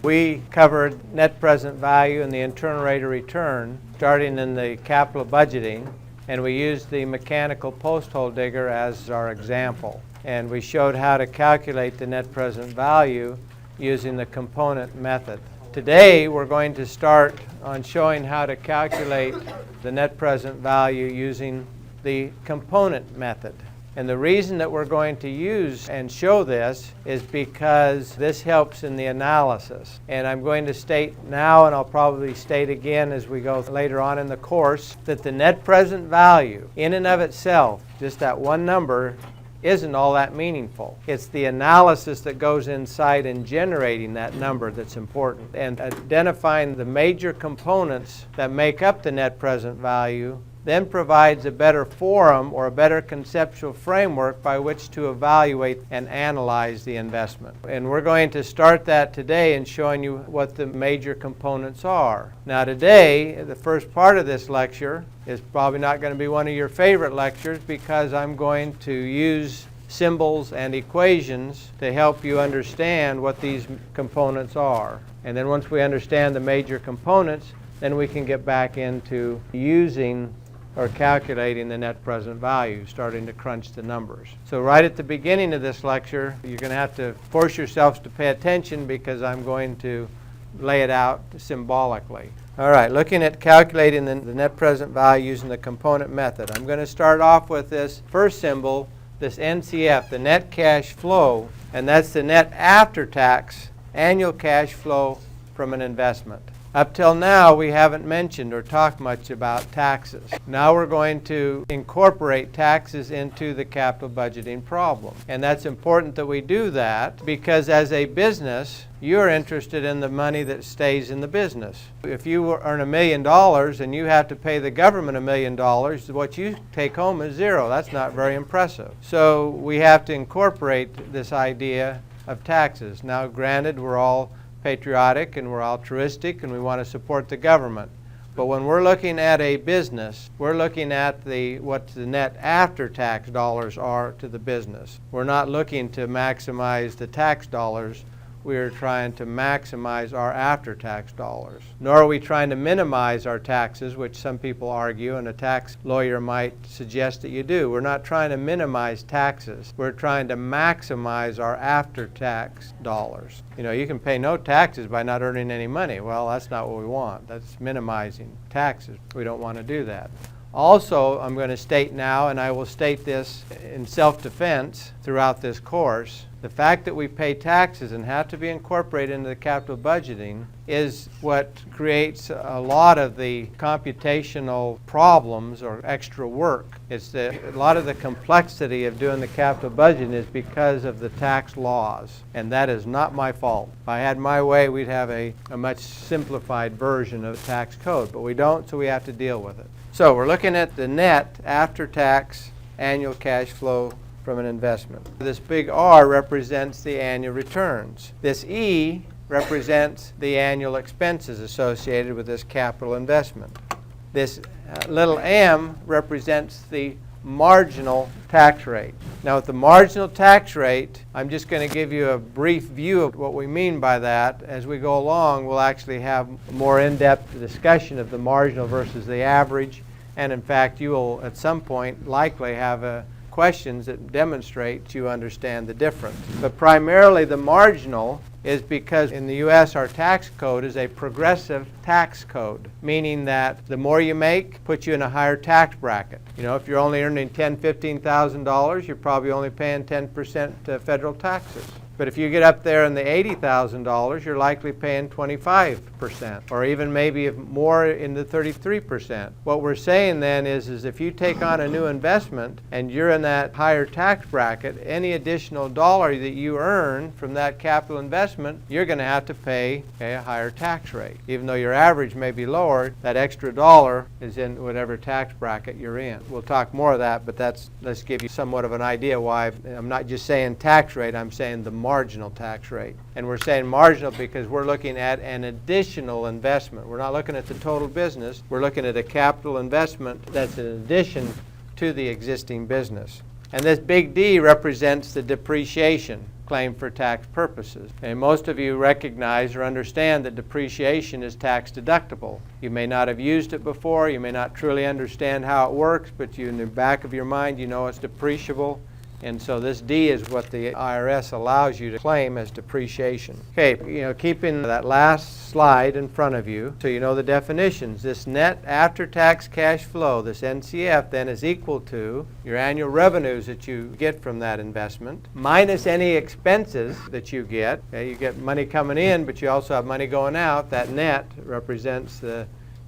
We covered net present value and the internal rate of return starting in the capital budgeting, and we used the mechanical post hole digger as our example. And we showed how to calculate the net present value using the component method. Today we're going to start on showing how to calculate the net present value using the component method. And the reason that we're going to use and show this is because this helps in the analysis. And I'm going to state now, and I'll probably state again as we go later on in the course, that the net present value in and of itself, just that one number, isn't all that meaningful. It's the analysis that goes inside and generating that number that's important. And identifying the major components that make up the net present value then provides a better forum or a better conceptual framework by which to evaluate and analyze the investment. And we're going to start that today in showing you what the major components are. Now today, the first part of this lecture is probably not going to be one of your favorite lectures because I'm going to use symbols and equations to help you understand what these components are. And then once we understand the major components, then we can get back into using or calculating the net present value, starting to crunch the numbers. So right at the beginning of this lecture, you're going to have to force yourselves to pay attention because I'm going to lay it out symbolically. All right, looking at calculating the net present value using the component method. I'm going to start off with this first symbol, this NCF, the net cash flow, and that's the net after-tax annual cash flow from an investment. Up till now, we haven't mentioned or talked much about taxes. Now we're going to incorporate taxes into the capital budgeting problem. And that's important that we do that because as a business, you're interested in the money that stays in the business. If you earn $1 million and you have to pay the government $1 million, what you take home is zero. That's not very impressive. So we have to incorporate this idea of taxes. Now, granted, we're all patriotic and we're altruistic and we want to support the government. But when we're looking at a business, we're looking at what the net after-tax dollars are to the business. We're not looking to maximize the tax dollars. We're trying to maximize our after-tax dollars. Nor are we trying to minimize our taxes, which some people argue, and a tax lawyer might suggest that you do. We're not trying to minimize taxes. We're trying to maximize our after-tax dollars. You know, you can pay no taxes by not earning any money. Well, that's not what we want. That's minimizing taxes. We don't want to do that. Also, I'm going to state now, and I will state this in self-defense throughout this course, the fact that we pay taxes and have to be incorporated into the capital budgeting is what creates a lot of the computational problems or extra work. It's a lot of the complexity of doing the capital budgeting is because of the tax laws, and that is not my fault. If I had my way, we'd have a much simplified version of the tax code, but we don't, so we have to deal with it. So we're looking at the net after-tax annual cash flow from an investment. This big R represents the annual returns. This E represents the annual expenses associated with this capital investment. This little m represents the marginal tax rate. Now with the marginal tax rate, I'm just going to give you a brief view of what we mean by that. As we go along, we'll actually have a more in-depth discussion of the marginal versus the average. And in fact, you will at some point likely have questions that demonstrate you understand the difference. But primarily the marginal is because in the U.S. our tax code is a progressive tax code, meaning that the more you make puts you in a higher tax bracket. You know, if you're only earning $10,000, $15,000, you're probably only paying 10% federal taxes. But if you get up there in the $80,000, you're likely paying 25%, or even maybe more in the 33%. What we're saying then is if you take on a new investment and you're in that higher tax bracket, any additional dollar that you earn from that capital investment, you're going to have to pay a higher tax rate. Even though your average may be lower, that extra dollar is in whatever tax bracket you're in. We'll talk more of that, but let's give you somewhat of an idea why I'm not just saying tax rate, I'm saying the marginal tax rate. And we're saying marginal because we're looking at an additional investment. We're not looking at the total business. We're looking at a capital investment that's in addition to the existing business. And this big D represents the depreciation. claimed for tax purposes. And most of you recognize or understand that depreciation is tax deductible. You may not have used it before, you may not truly understand how it works, but in the back of your mind you know it's depreciable. And so this D is what the IRS allows you to claim as depreciation. Okay, keeping that last slide in front of you so you know the definitions. This net after-tax cash flow, this NCF, then is equal to your annual revenues that you get from that investment minus any expenses that you get. Okay, you get money coming in, but you also have money going out. That net represents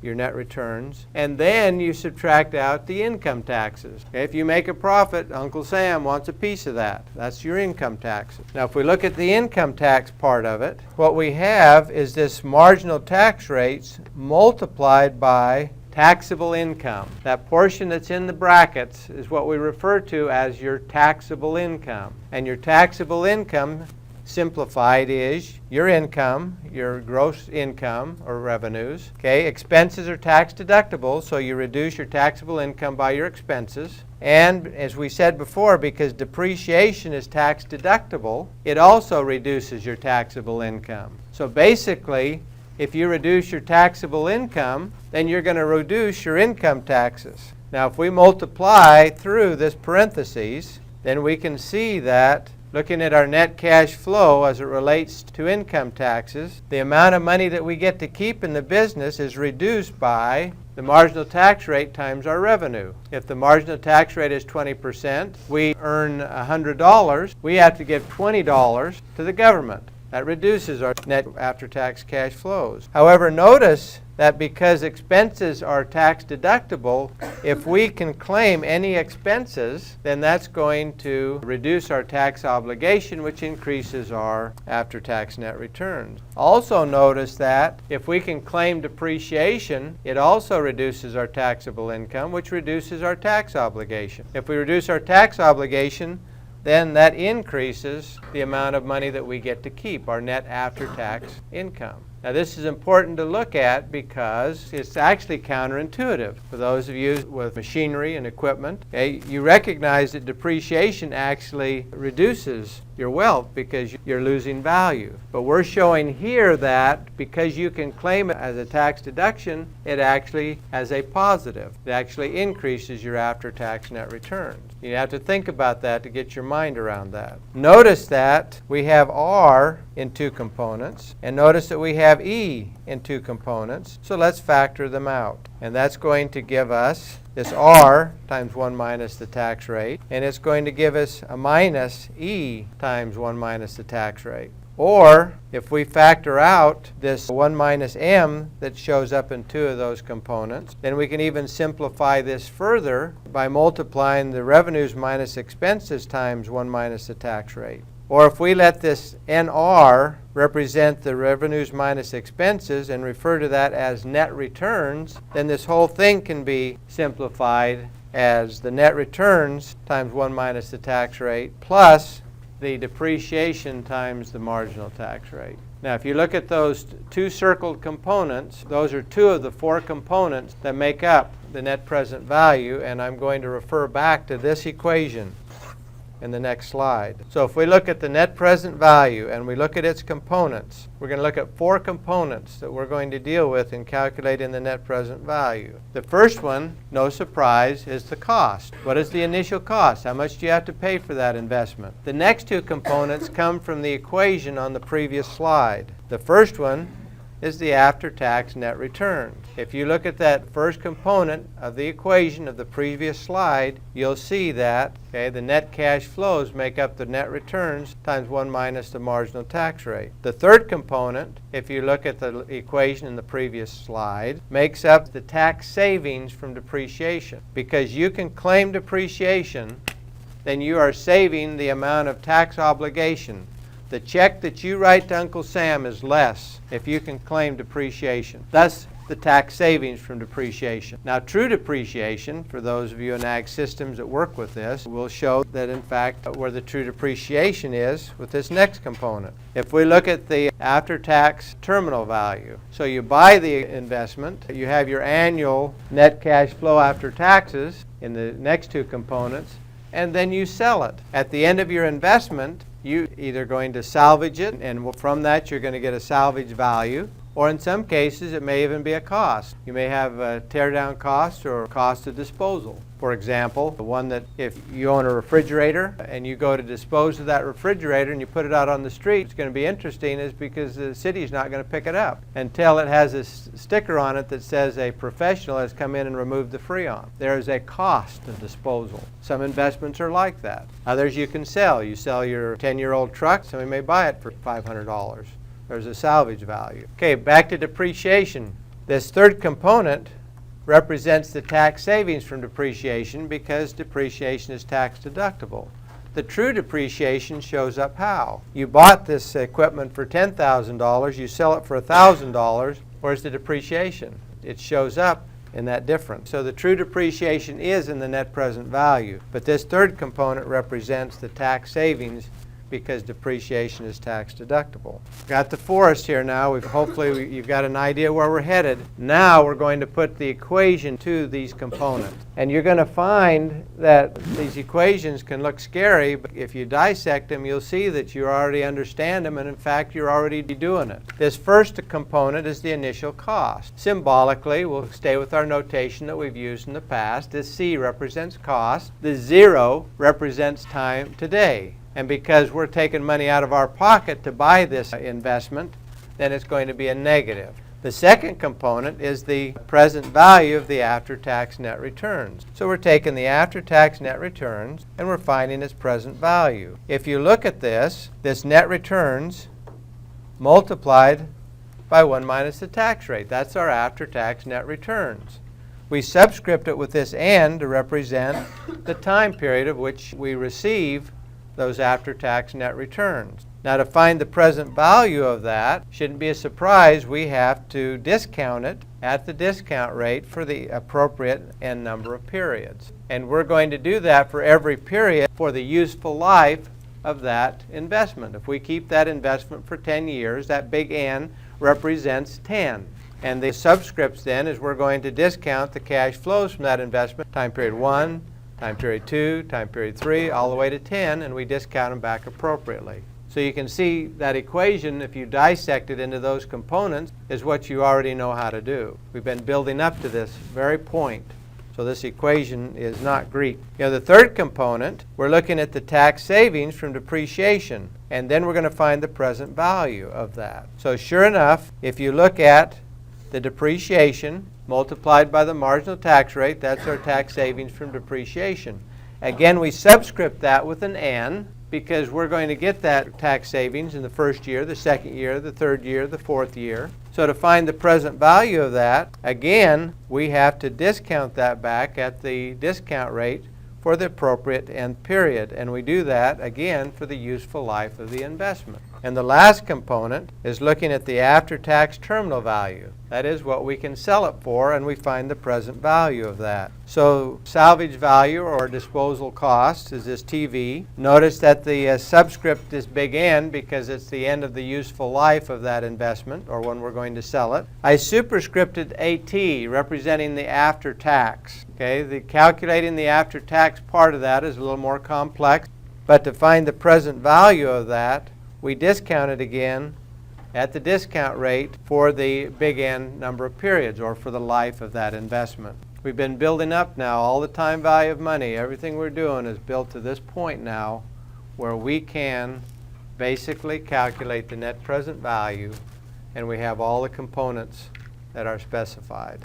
your net returns, and then you subtract out the income taxes. Okay, if you make a profit, Uncle Sam wants a piece of that. That's your income taxes. Now, if we look at the income tax part of it, what we have is this marginal tax rates multiplied by taxable income. That portion that's in the brackets is what we refer to as your taxable income. And your taxable income, simplified, is your income, your gross income or revenues. Okay, expenses are tax deductible, so you reduce your taxable income by your expenses. And as we said before, because depreciation is tax deductible, it also reduces your taxable income. So basically, if you reduce your taxable income, then you're going to reduce your income taxes. Now, if we multiply through this parentheses, then we can see that looking at our net cash flow as it relates to income taxes, the amount of money that we get to keep in the business is reduced by the marginal tax rate times our revenue. If the marginal tax rate is 20%, we earn $100, we have to give $20 to the government. That reduces our net after-tax cash flows. However, notice that because expenses are tax deductible, if we can claim any expenses, then that's going to reduce our tax obligation, which increases our after-tax net returns. Also notice that if we can claim depreciation, it also reduces our taxable income, which reduces our tax obligation. If we reduce our tax obligation, then that increases the amount of money that we get to keep, our net after-tax income. Now, this is important to look at because it's actually counterintuitive. For those of you with machinery and equipment, okay, you recognize that depreciation actually reduces your wealth because you're losing value. But we're showing here that because you can claim it as a tax deduction, it actually has a positive. It actually increases your after-tax net returns. You have to think about that to get your mind around that. Notice that we have R in two components, and notice that we have E in two components. So let's factor them out. And that's going to give us this R times 1 minus the tax rate, and it's going to give us a minus E times 1 minus the tax rate. Or if we factor out this 1 minus M that shows up in two of those components, then we can even simplify this further by multiplying the revenues minus expenses times 1 minus the tax rate. Or if we let this NR represent the revenues minus expenses and refer to that as net returns, then this whole thing can be simplified as the net returns times 1 minus the tax rate plus the depreciation times the marginal tax rate. Now, if you look at those two circled components, those are two of the four components that make up the net present value, and I'm going to refer back to this equation in the next slide. So if we look at the net present value and we look at its components, we're going to look at four components that we're going to deal with in calculating the net present value. The first one, no surprise, is the cost. What is the initial cost? How much do you have to pay for that investment? The next two components come from the equation on the previous slide. The first one is the after-tax net return. If you look at that first component of the equation of the previous slide, you'll see that the net cash flows make up the net returns times 1 minus the marginal tax rate. The third component, if you look at the equation in the previous slide, makes up the tax savings from depreciation. Because you can claim depreciation, then you are saving the amount of tax obligation. The check that you write to Uncle Sam is less if you can claim depreciation. Thus, the tax savings from depreciation. Now, true depreciation, for those of you in Ag Systems that work with this, will show that, in fact, where the true depreciation is with this next component. If we look at the after-tax terminal value, so you buy the investment, you have your annual net cash flow after taxes in the next two components, and then you sell it. At the end of your investment, you either going to salvage it, and from that you're going to get a salvage value, or in some cases it may even be a cost. You may have a teardown cost or cost of disposal. For example, the one that if you own a refrigerator and you go to dispose of that refrigerator and you put it out on the street, it's going to be interesting is because the city is not going to pick it up until it has a sticker on it that says a professional has come in and removed the freon. There is a cost of disposal. Some investments are like that. Others you can sell. You sell your 10-year-old truck, somebody may buy it for $500. There's a salvage value. Okay, back to depreciation. This third component represents the tax savings from depreciation because depreciation is tax deductible. The true depreciation shows up how? You bought this equipment for $10,000, you sell it for $1,000, where's the depreciation? It shows up in that difference. So the true depreciation is in the net present value, but this third component represents the tax savings because depreciation is tax deductible. Got the forest here now. Hopefully you've got an idea where we're headed. Now we're going to put the equation to these components. And you're going to find that these equations can look scary, but if you dissect them, you'll see that you already understand them, and in fact, you're already doing it. This first component is the initial cost. Symbolically, we'll stay with our notation that we've used in the past. This C represents cost. The 0 represents time today. And because we're taking money out of our pocket to buy this investment, then it's going to be a negative. The second component is the present value of the after-tax net returns. So we're taking the after-tax net returns and we're finding its present value. If you look at this net returns multiplied by 1 minus the tax rate. That's our after-tax net returns. We subscript it with this N to represent the time period of which we receive those after-tax net returns. Now to find the present value of that, shouldn't be a surprise, we have to discount it at the discount rate for the appropriate N number of periods. And we're going to do that for every period for the useful life of that investment. If we keep that investment for 10 years, that big N represents 10. And the subscripts then is we're going to discount the cash flows from that investment, time period 1, time period 2, time period 3, all the way to 10, and we discount them back appropriately. So you can see that equation, if you dissect it into those components, is what you already know how to do. We've been building up to this very point. So this equation is not Greek. The third component, we're looking at the tax savings from depreciation, and then we're going to find the present value of that. So sure enough, if you look at the depreciation multiplied by the marginal tax rate, that's our tax savings from depreciation. Again, we subscript that with an N because we're going to get that tax savings in the first year, the second year, the third year, the fourth year. So to find the present value of that, again, we have to discount that back at the discount rate for the appropriate end period. And we do that, again, for the useful life of the investment. And the last component is looking at the after-tax terminal value. That is what we can sell it for, and we find the present value of that. So salvage value or disposal cost is this TV. Notice that the subscript is big N because it's the end of the useful life of that investment or when we're going to sell it. I superscripted AT representing the after-tax. Okay, the calculating the after-tax part of that is a little more complex, but to find the present value of that, we discount it again at the discount rate for the big N number of periods or for the life of that investment. We've been building up now all the time value of money. Everything we're doing is built to this point now where we can basically calculate the net present value and we have all the components that are specified.